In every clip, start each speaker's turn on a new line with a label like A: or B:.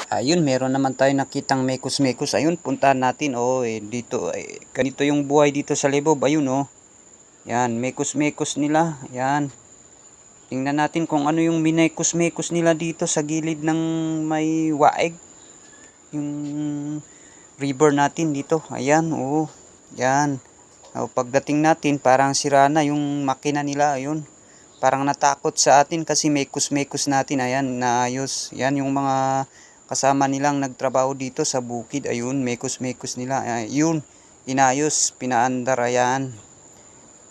A: Ayun, meron naman tayo nakitang mekos-mekos. Ayun, puntahan natin. Oh, dito, ganito yung buhay dito sa Libob. Ayun, oh. Yan, mekos-mekos nila. Yan. Tingnan natin kung ano yung minekos-mekos nila dito sa gilid ng may waeg. Yung river natin dito. Ayan, oh. Yan. Oh, pagdating natin, parang sira na yung makina nila. Ayun. Parang natakot sa atin kasi mekos-mekos natin. Ayan, naayos. Yan yung mga kasama nilang nagtrabaho dito sa bukid. Ayun, mekos-mekos nila. Ayun, inayos, pinaandar. Ayan.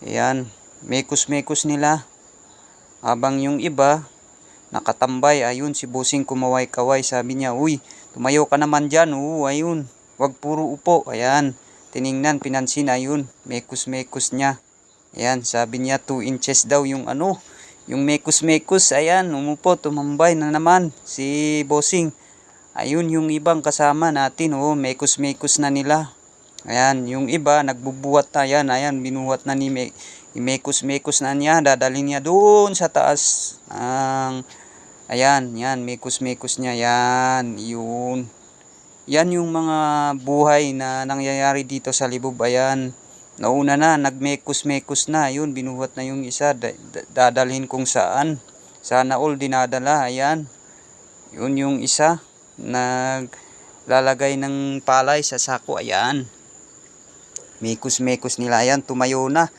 A: Ayan, mekos-mekos nila. Habang yung iba, nakatambay. Ayun, si Bossing kumaway-kaway. Sabi niya, uy, tumayo ka naman dyan. Oo, ayun, wag puro upo. Ayan, tiningnan, pinansin. Ayun, mekos-mekos niya. Ayan, sabi niya 2 inches daw yung ano, yung mekos-mekos. Ayan, umupo, tumambay na naman si Bossing. Ayun, yung ibang kasama natin, oh, mekos-mekos na nila. Ayan, yung iba, nagbubuhat na. Ayan, binuhat na ni mekos-mekos na niya. Dadalhin niya doon sa taas. Ayan, yan, mekos-mekos niya. Yan, yun. Yan yung mga buhay na nangyayari dito sa Libob. Ayan, nauna na, nagmekos-mekos na. Ayun, binuhat na yung isa. Dadalhin kung saan. Sana all dinadala. Ayan, yun yung isa. Naglalagay ng palay sa sako. Ayan, mekos-mekos nila. Ayan, tumayo na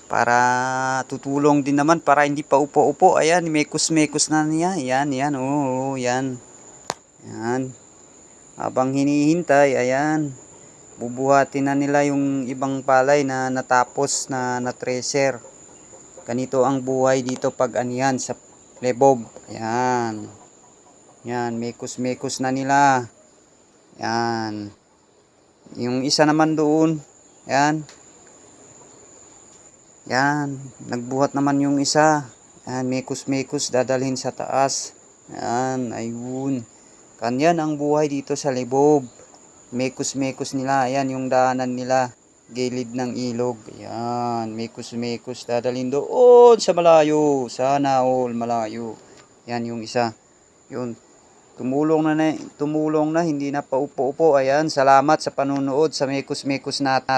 A: para tutulong din naman, para hindi pa upo-upo. Ayan, mekos-mekos na niya. Ayan, yan, oo, yan. Ayan, habang hinihintay, ayan, bubuhatin na nila yung ibang palay na natapos na na-treasure. Ganito ang buhay dito pag anihan sa Libob. Ayan. Yan, mekos-mekos na nila. Yan. Yung isa naman doon. Yan. Yan. Nagbuhat naman yung isa. Yan, mekos-mekos, dadalhin sa taas. Yan, ayun. Kanyan ang buhay dito sa Libob. Mekos-mekos nila. Ayan yung daanan nila. Gilid ng ilog. Ayan, mekos-mekos, dadalhin doon sa malayo. Sana all malayo. Yan yung isa. Yun. Tumulong na, hindi na paupo-upo. Ayan, salamat sa panunood sa mekos-mekos natin.